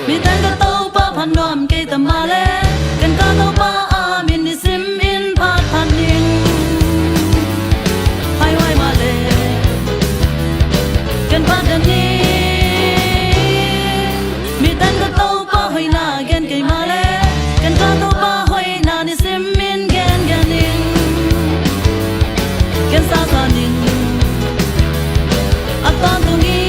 mi tan ka to pa phan nom ke ta ma le kan ka to pa a min ni sim in phat phan ning hai wai ma le kan pa dan ni mi tan ka to pa hoi na gen ke ma le kan ka to pa hoi na ni sim min gen gen ning kan sa sa ning a pa tu ni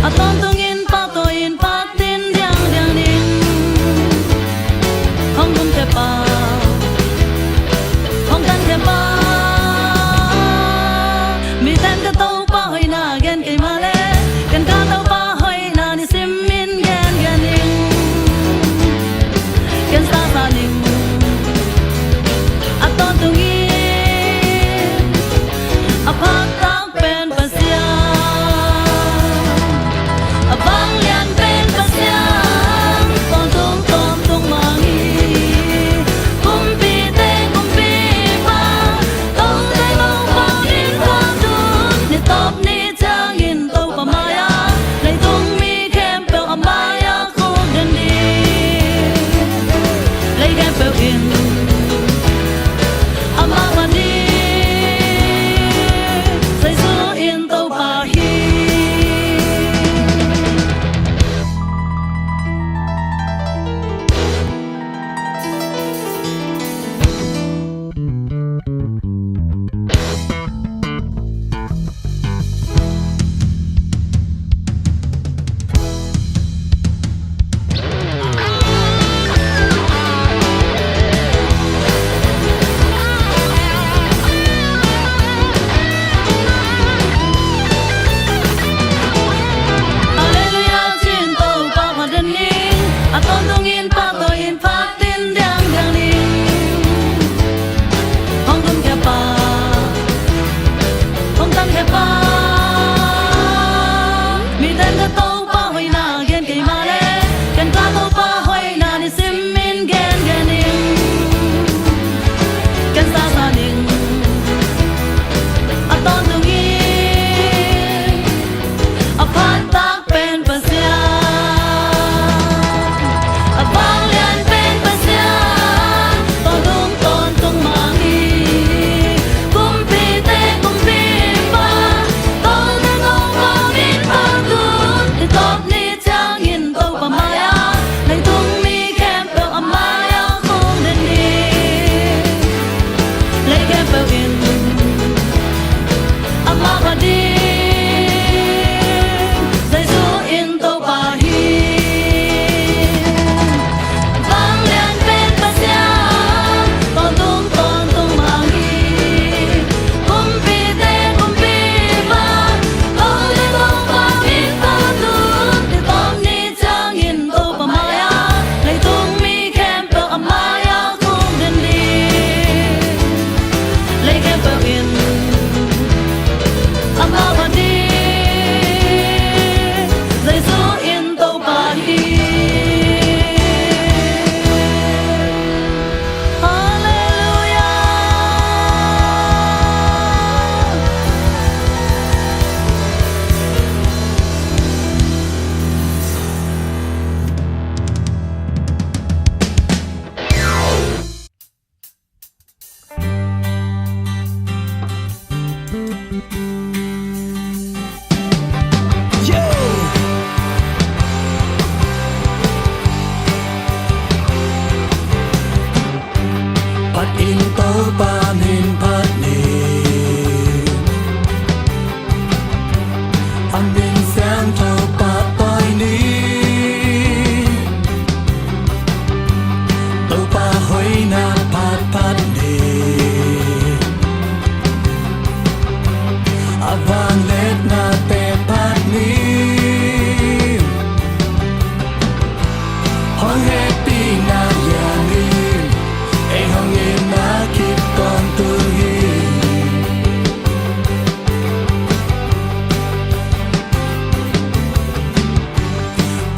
aton tungin pa toin patin diang diang ning hong bum te pa hong tan te pa mi tan ka to pa hoi na gen ke ma le kan ka to pa hoi na ni sim min gen gen ning kan sa sa ning aton tungin apat tak pen pasia abang lian pen pasiang tong tung tong tung mangi kumpi te kumpi pa tong te long bang in kwang tun ni top ni chang in to pa maya lai tung mi kem pe amaya ko den ni lai kem pe in ama mani sai su in to pa hi aton tungin pa toin patin diang diang ning hong kum ke pa hong tan ke pa mi tan ka to pa hoi na gen ke ma le kan ka to pa hoi na ni sim min gen gen ning kan sa sa ning aton tungin apat tak pen pasia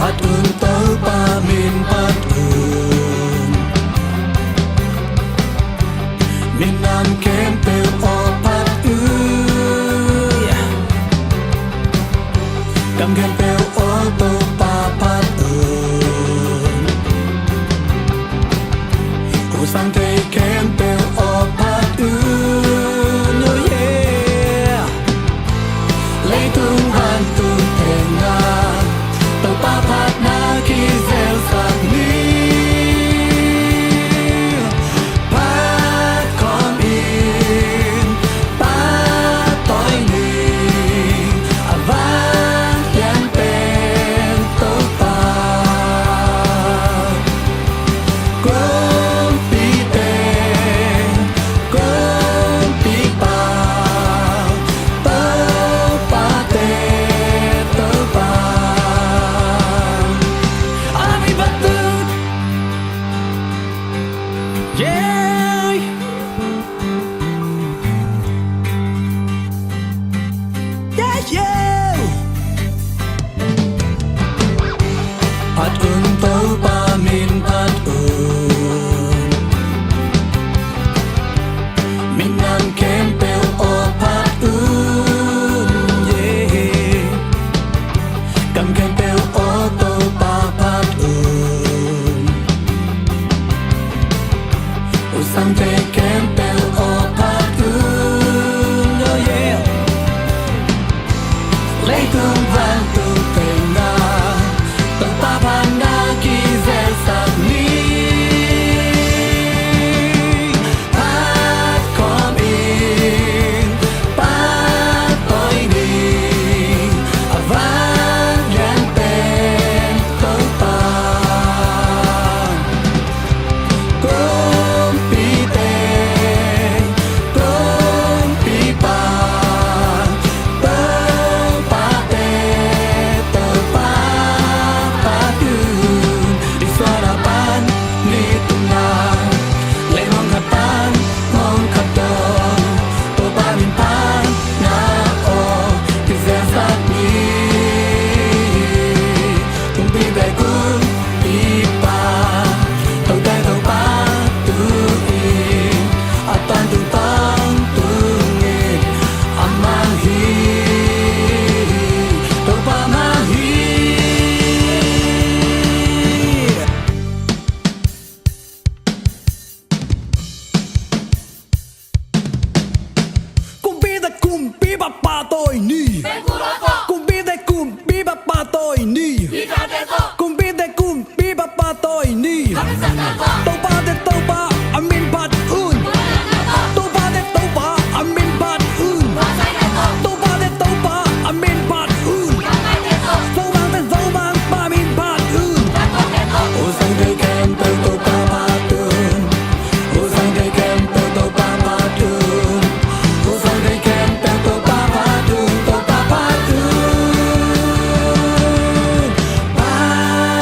Pat un tau pa min pat un Min nam kem pe o pat un Kam kem pe o tau pa pat un Usang te kem pe o pat un Oh yeah Lấy tung han tung tenga Tau pa pat na ki zel sak ni Pat kom in Pat toy ni Avan yan pen tau pa Kom pi ten Kom pi pa Tau pa te tau pa Ami batut Yeah Yeah yeah Pat un tau pa min pat un Min nam kem peu o pat un Yeah Kam kem peu o tau pa pat un Usang te kem peu o pat un Oh yeah Lấy tung van tung tenga Tau pa pan na ki zel sak ni Pat kom in Pat toy ni Avan yan pen tau pa Kom pi ten Kom pi pa Tau pa te tau pa pa dun Di suarapan ni tunang Lay mong kapan mong katong Tau pa min pan na o Ki zel sak ni Tung pi be kun pi pa Tau te tau pa tu in Atan tu tang tu ngin Amang hi Tau pa mang hi Kumpi ba pa toy ni Kumpi ba pa toy ni Kumpi ba pa toy ni Tau pa amin pat un Tau pa amin pat un Tau pa amin pat un Dâu mang pa min pat un Usang te kem peu tau pa pat un Usang te kem peu tau pa pat un Usang te kem peu tau pa pat un Tau pa pat un Pat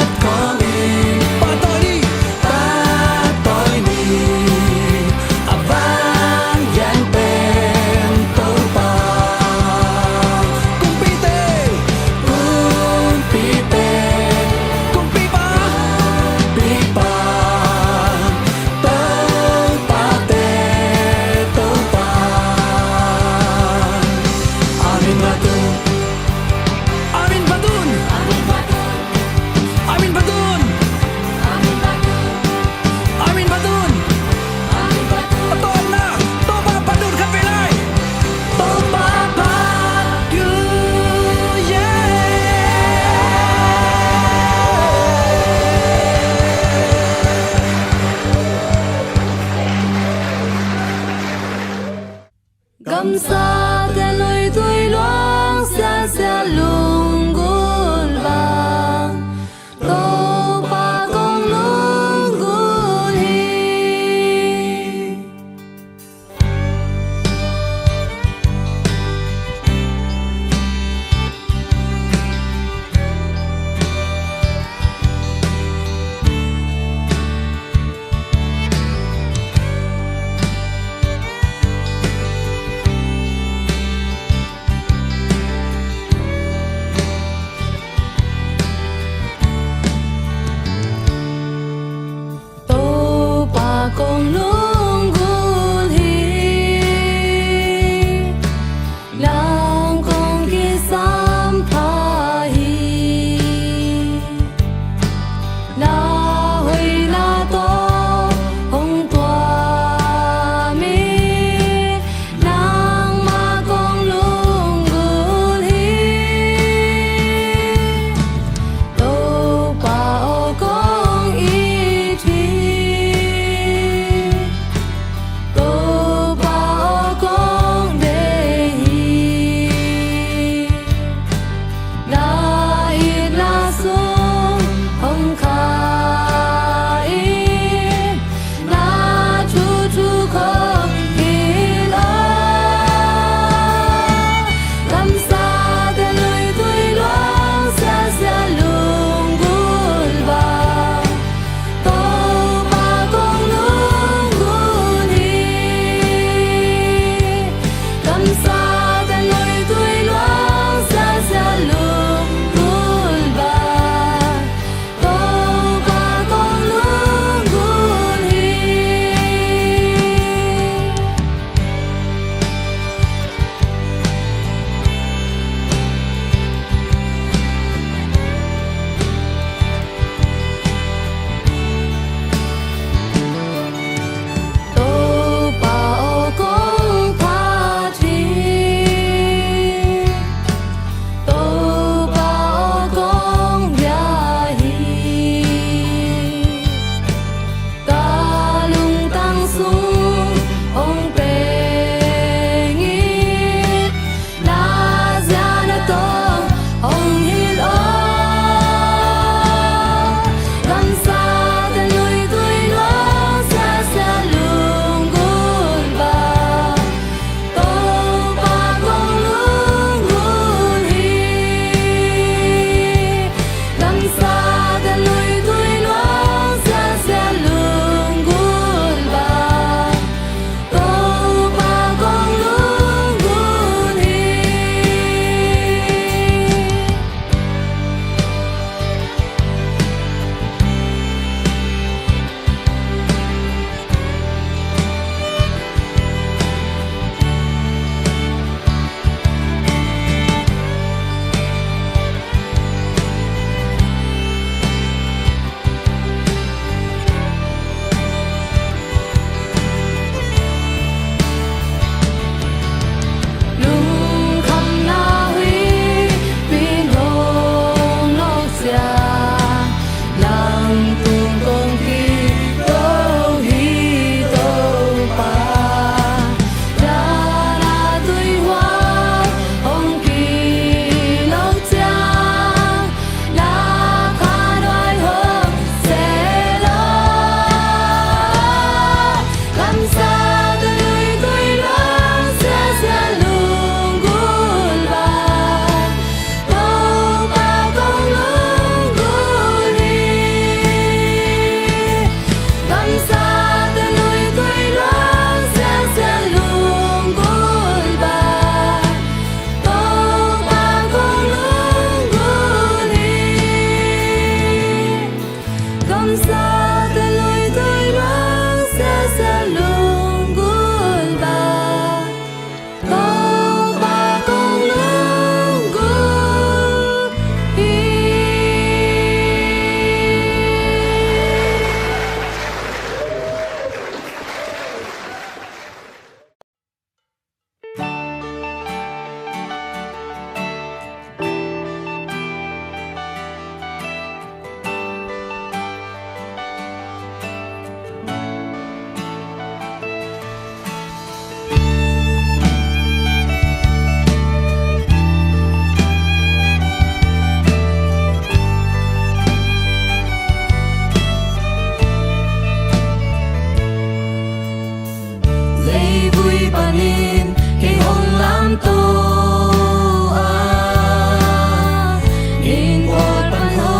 in qua pan ho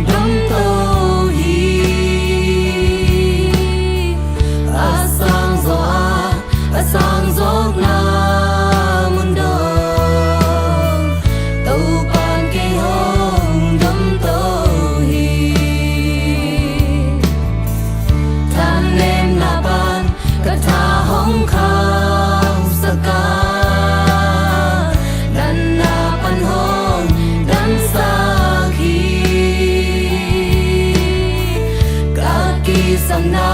dom to hi asang zo na mun do tàu pan ke hong dom to hi tham nem na pan ka tha hong khao saka dan na pan hong dan sa khi ka ki sam na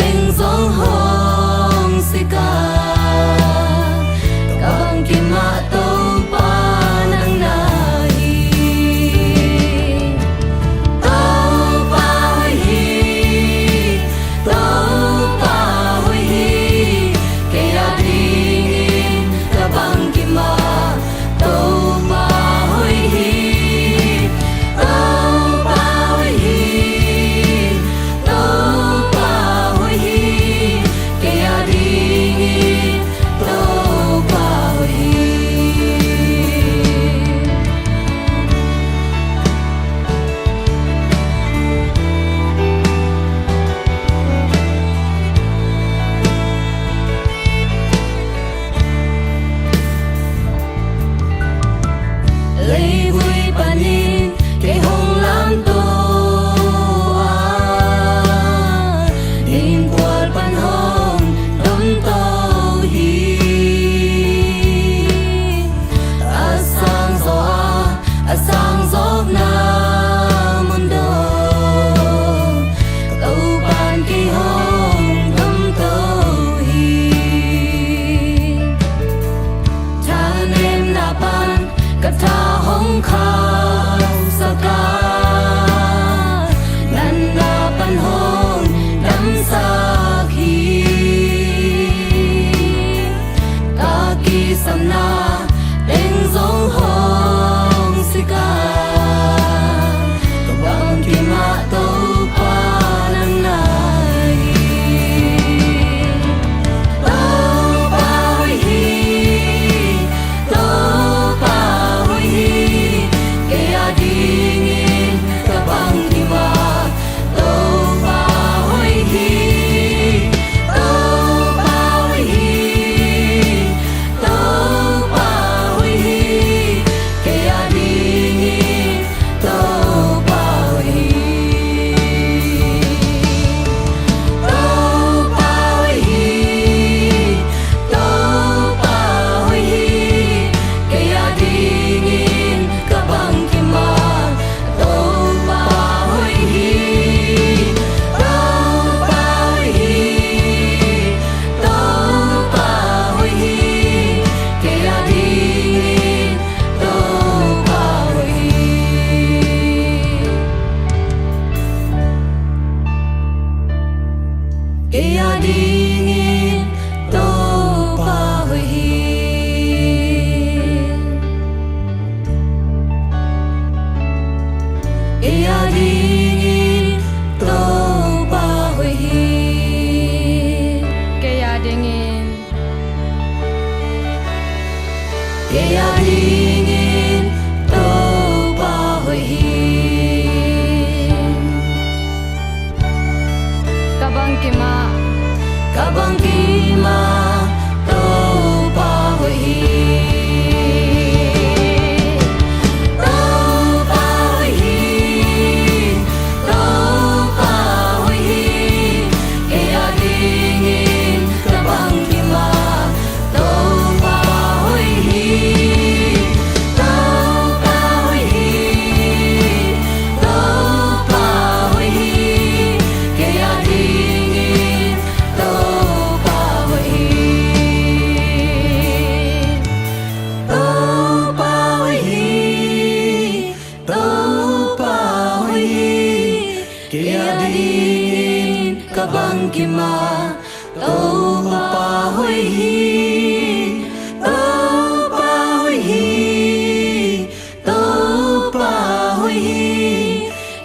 eng zong hong sika kabang ki ma to pa nang na hi to pa hi to pa hi ke ya ding kabang ki ma to pa hi to pa hi to pa hi ke ya ding to pa hi lấy vui panin ke hong lam to in kwal pan hong dom to hi asang zo na mun do tàu pan ke hong dom to hi cha nem na pan ka tha hong khao saka nan na pan hong dam sa khi ka ki sam na eng zong hong sika kabang ki ma to pa nang na to pa hi to pa hi ke ya ding kabang ki ma to pa hi to pa hi to pa hi ke ya ding to pa hi to pa hi to pa hi ke ya ding kabang ki ma to pa hi to pa hi to pa hi ke ya ding to pa hi ke ya ding to pa hi ke ya ding to pa hi ke ya dingin ke ya dingin to pa hi kabang ki ma to pa hi to pa hi to pa hi ke ya ding kabang ki ma to pa hi to pa hi to pa hi ke ya ding to pa hi to pa hi to pa hi ke ya ding kabang ki ma to pa hi to pa hi to pa hi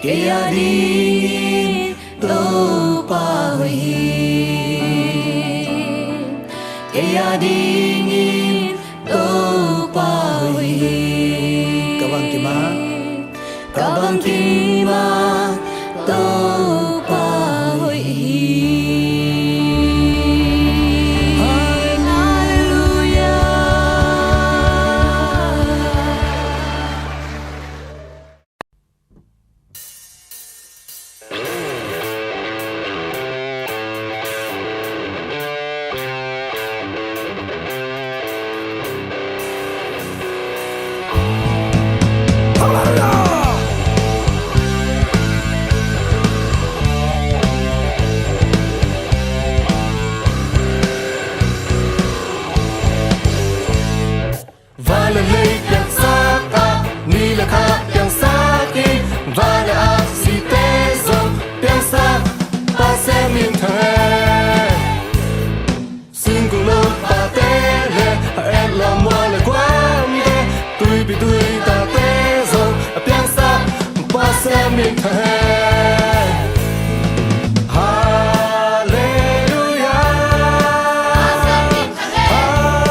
ke ya ding to pa hi ke ya ding to pa hi Kabang ki ma Cả bằng kỳ mà tàu pa hội hi miền Thái. Hallelujah, Hallelujah,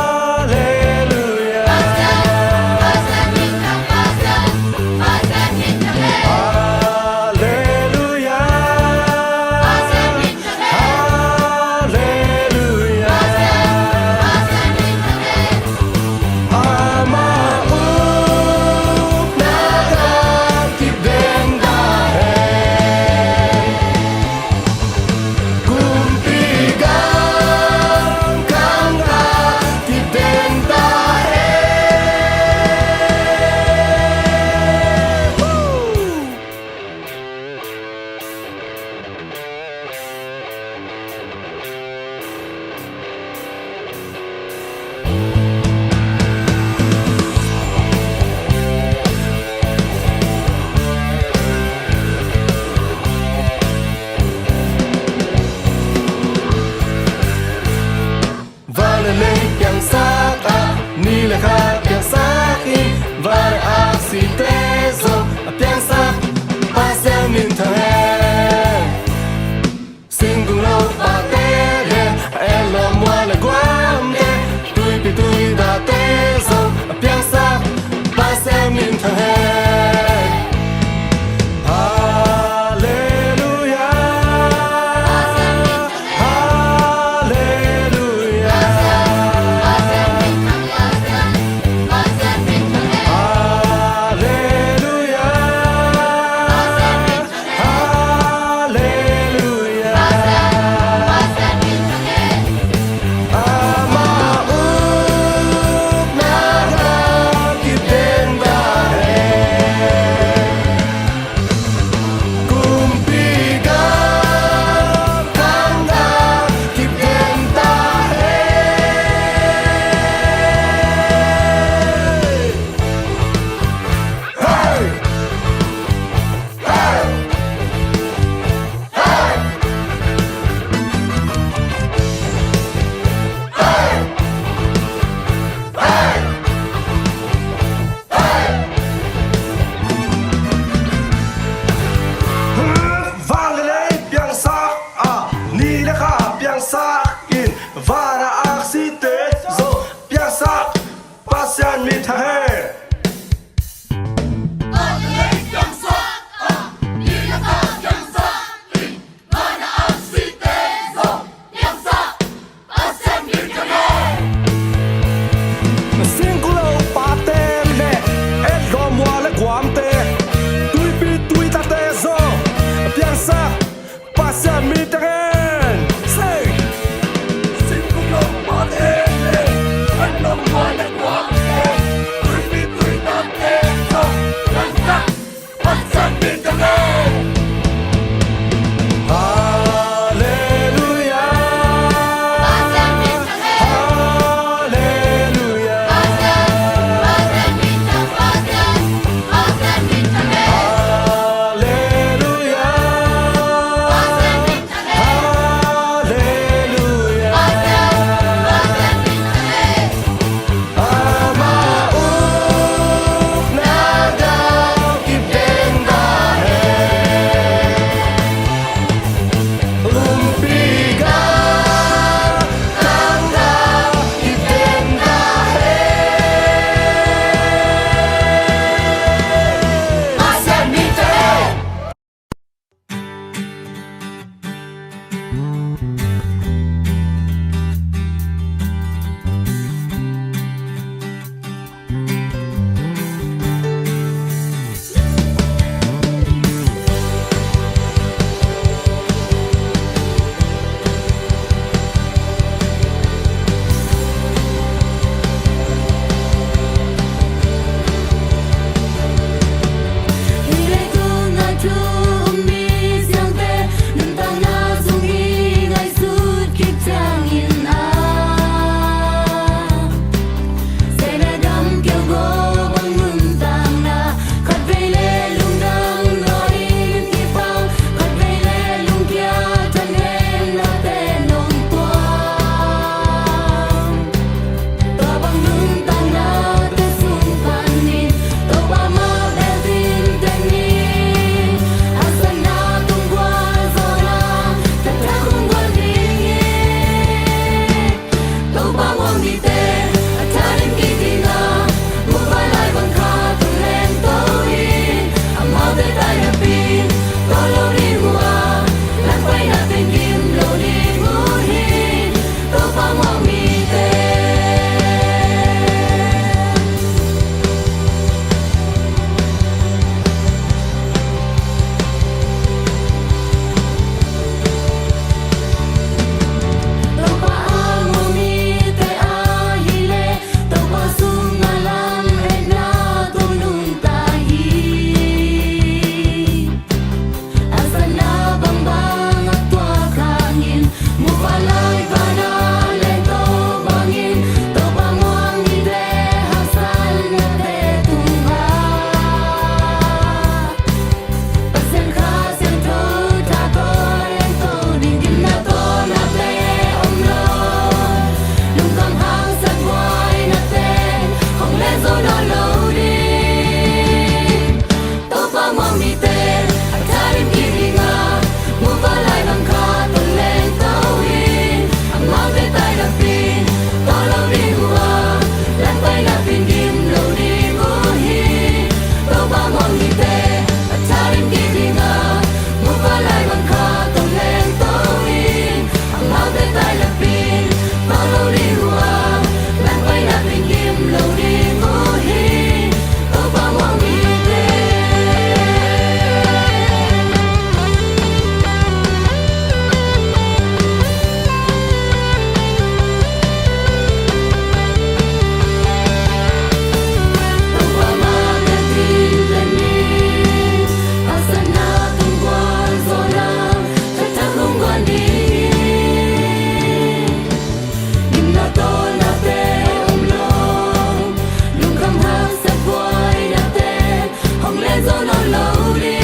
lâu đi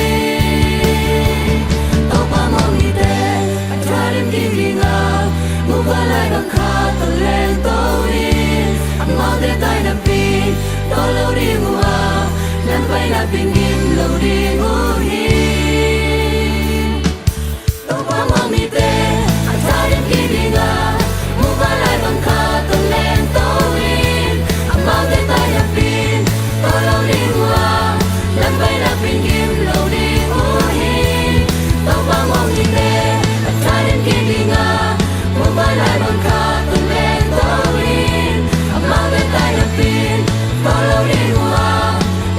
tàu pa mong đi te anh trai đêm kim đi ngà mua qua lại bằng khá tàu lên tàu đi anh mau để tay nằm pin tàu lâu đi ngua nằm bay là pin kim lâu đi ngủ hi tàu pa mong đi te anh trai đêm kim đi ngà mua qua lại bằng khá tàu lên tàu đi anh mau để tay nằm pin tàu lâu đi ngua nằm bay là pin kim lâu đi ngủ hi tàu pa mong đi te anh trai đêm kim đi ngà mua qua lại bằng khá tàu lên tàu đi anh mau để tay nằm pin tàu lâu đi ngua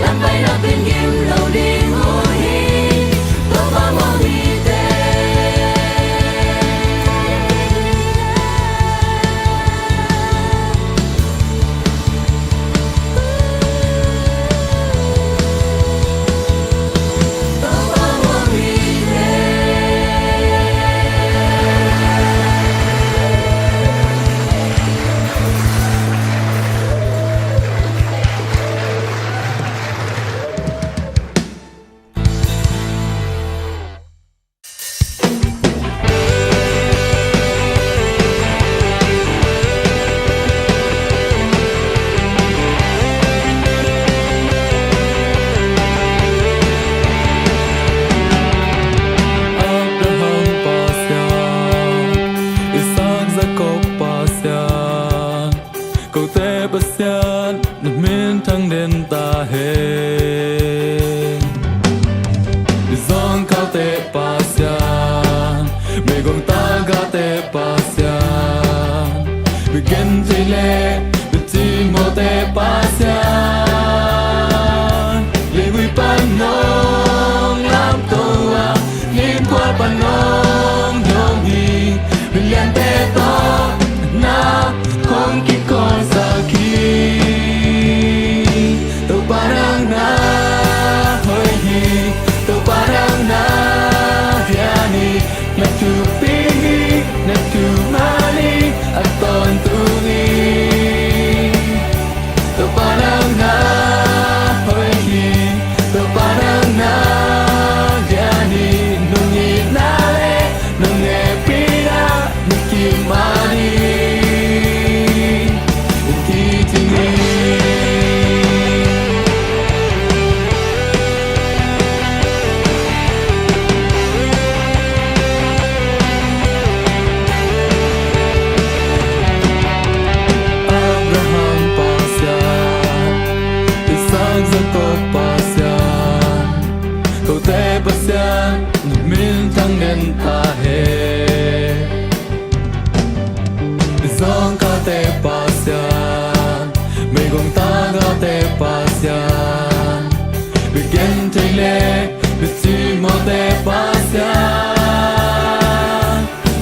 nằm bay là pin kim lâu đi ngủ hi tàu pa mong đi te Abraham pasyan, Isaac Jacob pasyan, cầu tế pasyan, nước miền thăng đến ta hên. Dòng cao tế pasyan, mê gong ta ga tế pasyan, begin thay lệ, beti mo tế pasyan, lệ vui pan nong lam toa. Nhìn qua bàn nông nhôm hi mình liền tê to na không kịp còn xa khi tàu parang na hơi hi tàu parang na viani na tu pini na tu mani aton tungi tàu parang na hơi hi tàu parang na viani Abraham pasyan, Isaac Jacob pasyan, cầu tế pasyan, nước miền thăng đến ta hết. Dòng ca tế pasyan, mê gong ta ga tế pasyan, begin thay lệ, beti mo tế pasyan,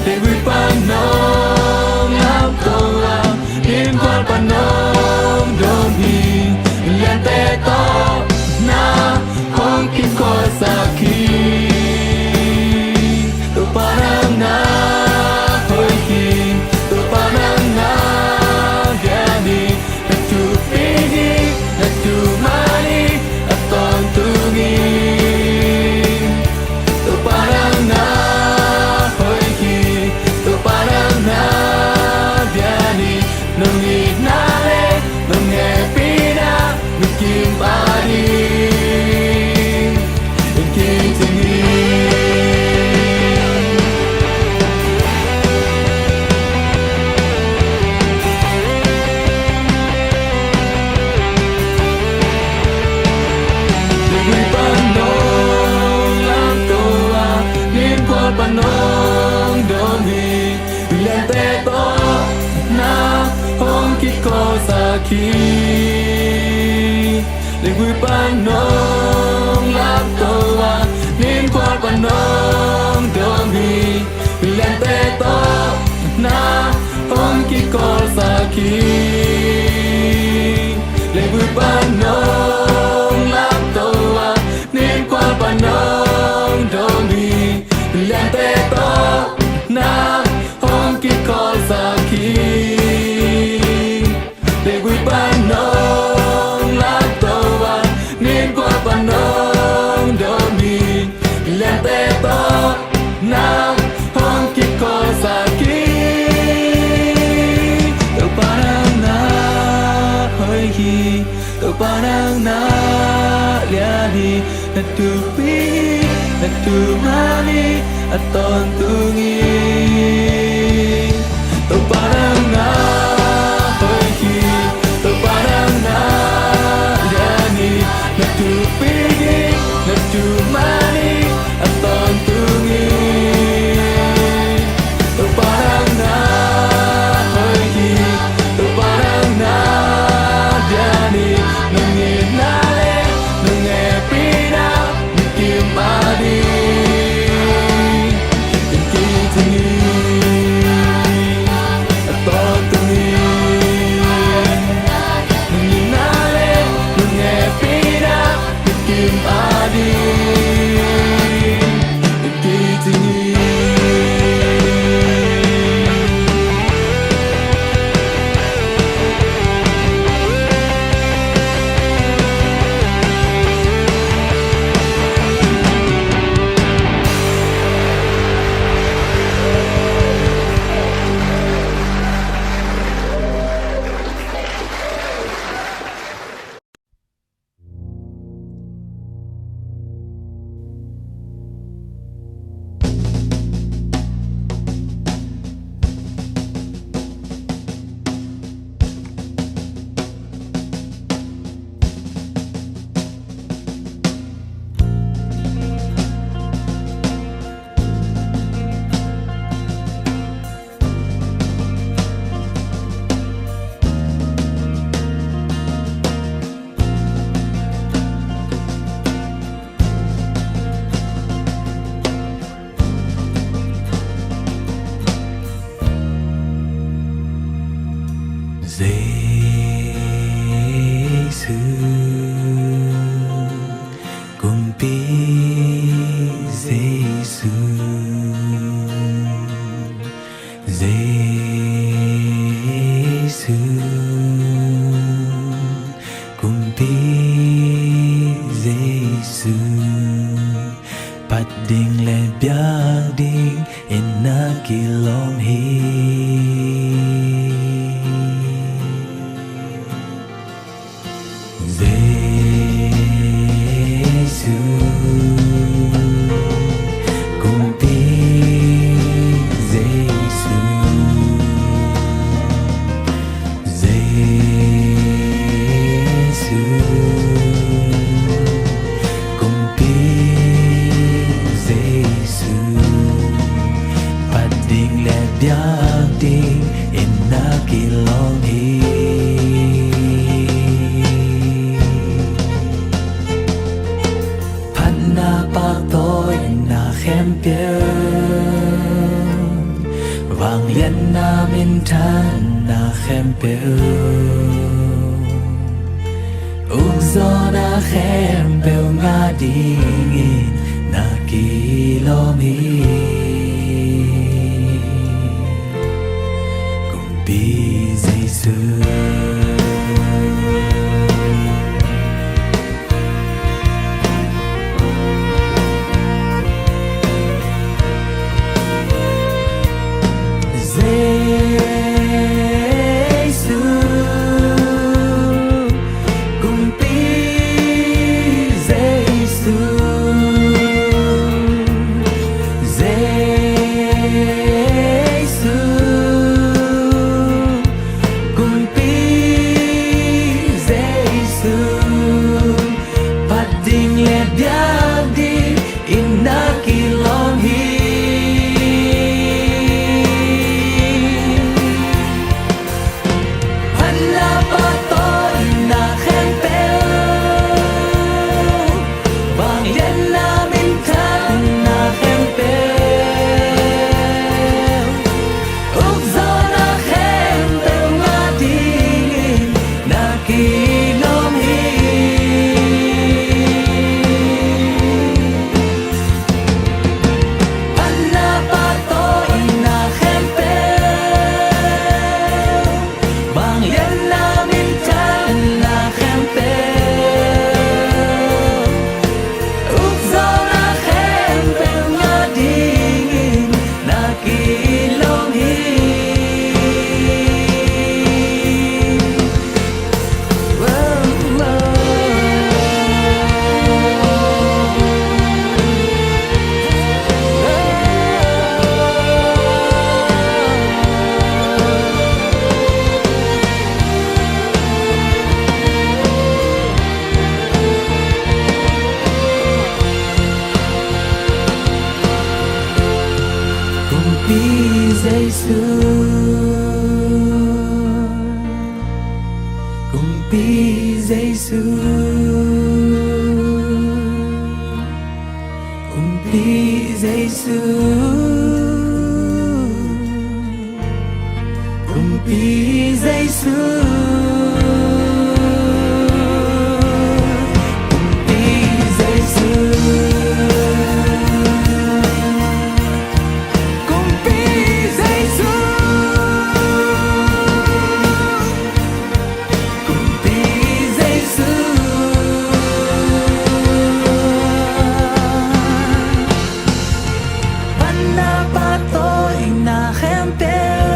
để vui pan nong lam toa, in quan pan nong dom hi, liền tế to na không kịp coi xa khi tàu parang na hơi hi tàu parang na viani na tu pini na tu mani aton tungi tàu parang na hơi hi tàu parang na viani nong ignale nong e pina nong kim padi nong kim tingi. Panong domi bilang teto na hong kiko saki legui panong laptoa nin kwa panong domi bilang teto na hong kiko saki legui panong laptoa nin kwa panong domi bilang teto na hong kiko saki legui panong laptoa nin kwa panong nagtumani at tontungi. To parang na pergi, to parang na yani, nagtupigi, nagtumani at tontungi. To parang na pergi, to parang na yani, nanginali, nangepina, nagkimadi. Giêsu kumpi Giêsu Giêsu kumpi Giêsu pading le biak ding inakilom hi Giêsu kumpi Giêsu Giêsu kumpi Giêsu pading le biak ding inakilom hi tôi na khem piêu vang liên na min than na khem piêu ung do na khem piêu nga dingin na kilomi kumpi Giêsu Giêsu Kumpi Giêsu, Kumpi Giêsu, Kumpi Giêsu, Kumpi Giêsu, Kumpi Giêsu, Kumpi Giêsu. Panapato'y nakempel,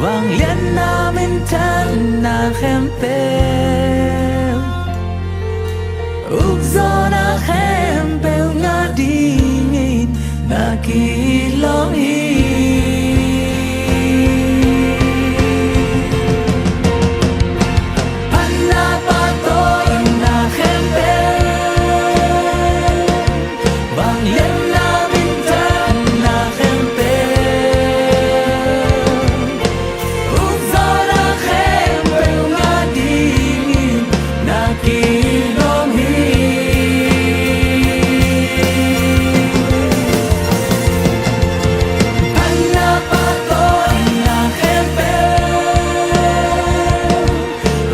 Vang lian namin dyan nakempel, Ugzo nakempel nga dingin nakilongin. Panapato'y nakempel, Vang lian namin dyan nakempel, Ugzo nakempel nga dingin nakilongin. Panapato'y nakempel,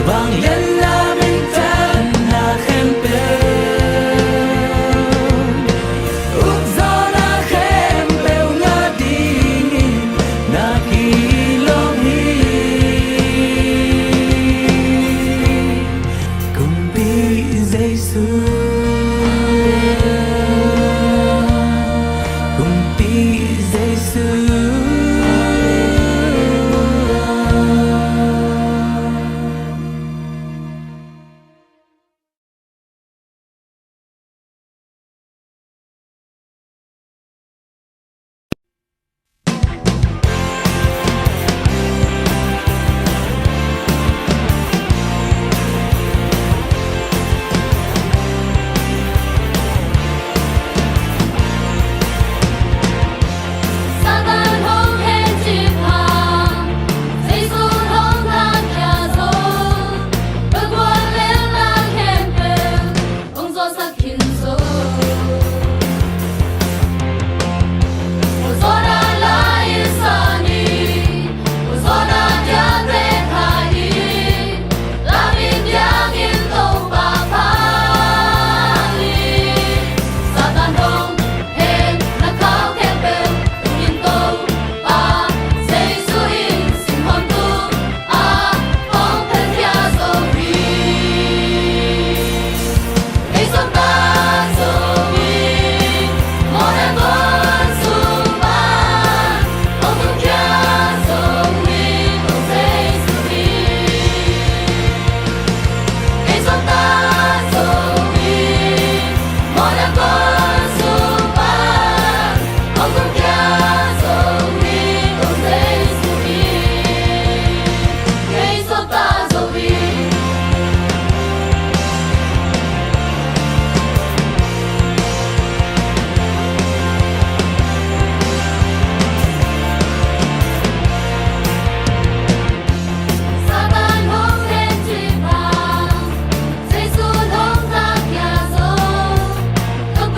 Vang lian namin dyan nakempel, Ugzo nakempel nga dingin nakilongin. Kumpi Giêsu, Kumpi Giêsu. Satan hong hen chip hang, Giêsu hong thang kia zo, Bước qua lên lang hen bèo, Ông gió sắc hin zo. Ô gió đã la isani, Ô gió đã dia te khai, La min dia in tâu ba pali. Satan hong hen na cao hen bèo, in tâu ba, Giêsu in xin hồn tu, hong thân kia zo vi. Hãy sống ta zo vi, mỗi em vẫn sung ban, hong thân kia zo vi, hong Giêsu vi. Hãy sống ta zo vi, mỗi em vẫn sung ban, hong thân kia zo vi, hong Giêsu vi. Hãy sống ta zo vi. Satan hong hen chip hang, Giêsu hong thang kia zo, Bước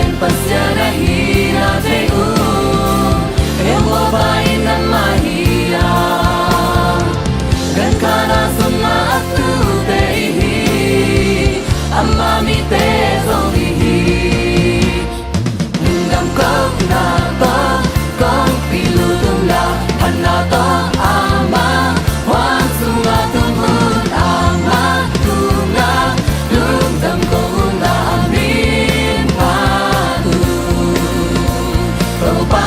ben pasiara hira teu eu vou vai na mahia gan kana suma atu dei amami te zoli ngam ko na to kong pilu tula hana to ama wan sunga tumun ama tunga lum dam ko la amin padu to pa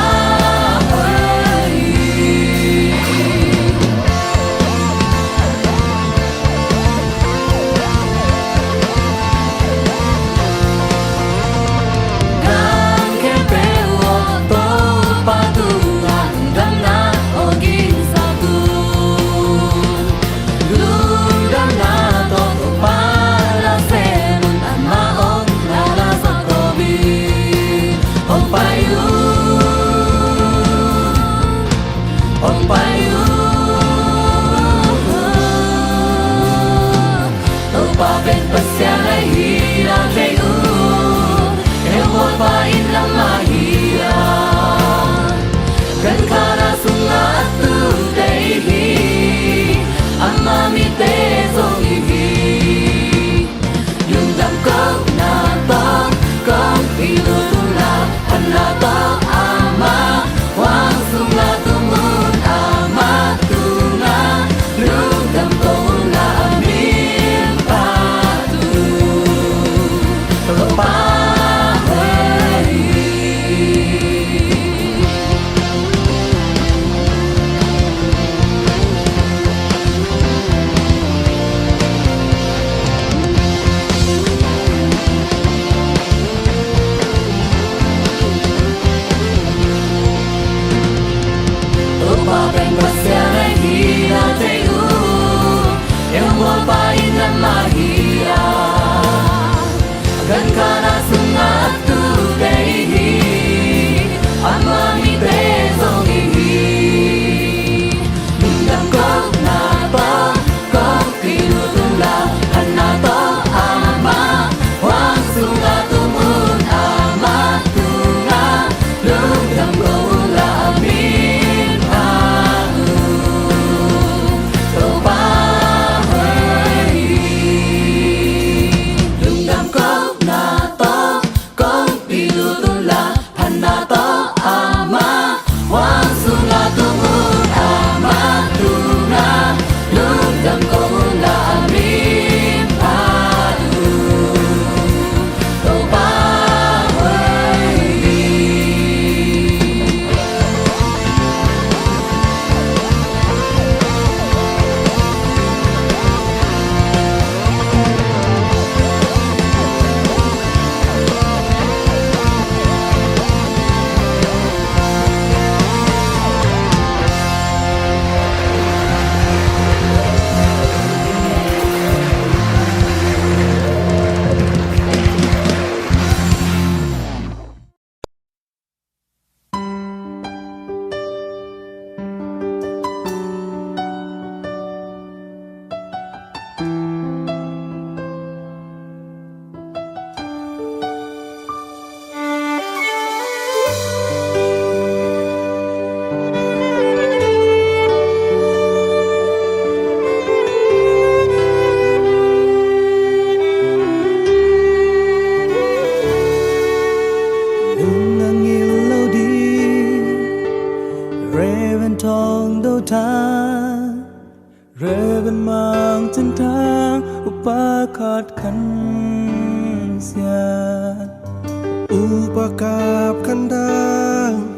Upakap kandang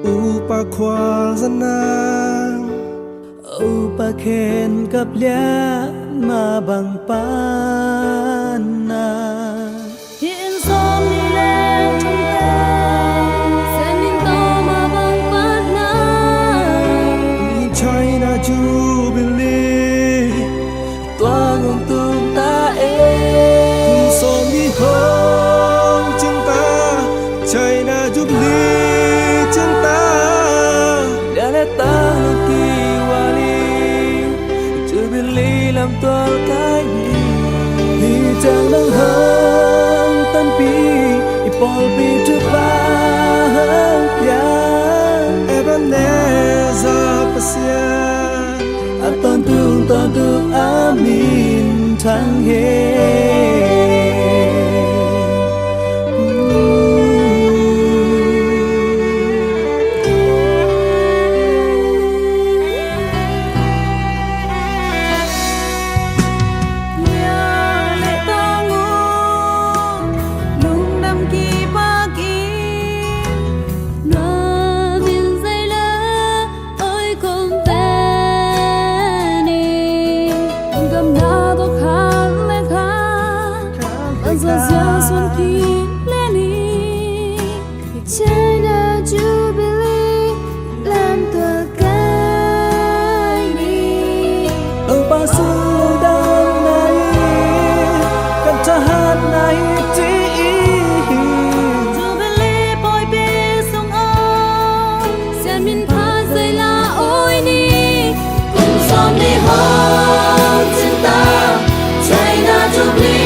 Upakwal zanang Upaken kaplia mabangpana Hiện som đi lên trong em sẽ nhìn to mà bằng phát na China Jubilee Toa ngông tung ta Tung som đi hông chúng ta China Jubilee chúng ta Đã lẽ ta nông kỳ wali Jubilee làm toa cái gì Thì chẳng nâng hơn tân pi Ipol pintu bahagia Ebenezer Pasian Tontung amin thang he Giờ xuân kín lên đi China Jubilee làm tỏa cái đi Ở ba xưa đang này Cần cha hát này tí Jubilee bồi bê sông âu Xem min tha dây la ôi ni Cùng xóm đi hôn chân ta China Jubilee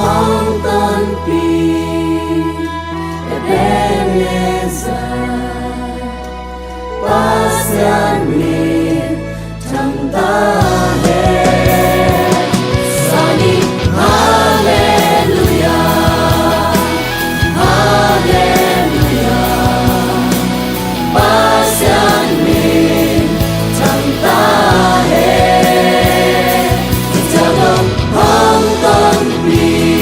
Hong Ton Pi Ebenezer Pasian Min Thăng Ta He Sani Hallelujah Hallelujah Pasian Min Thăng Ta He Cha Đông Hong Ton Pi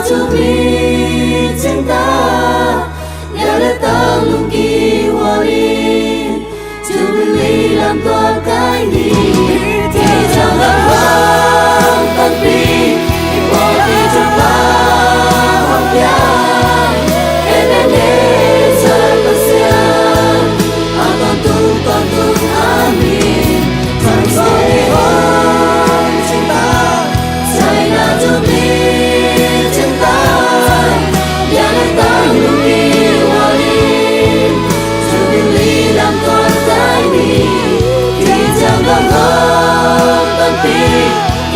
Jubilee cinta Nyala tanggung kiwali Jubilee làm tỏa cái ni Thì chẳng là hoang tân pi Bỏ đi cho ta hoàng gia Ebenezer Pasian Toàn tu amin Thằng gió đi hoang cinta China tumi cinta yang datang lebih wali Jubili dalam kota ini Kita bangun tapi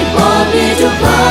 Ipopi jumpa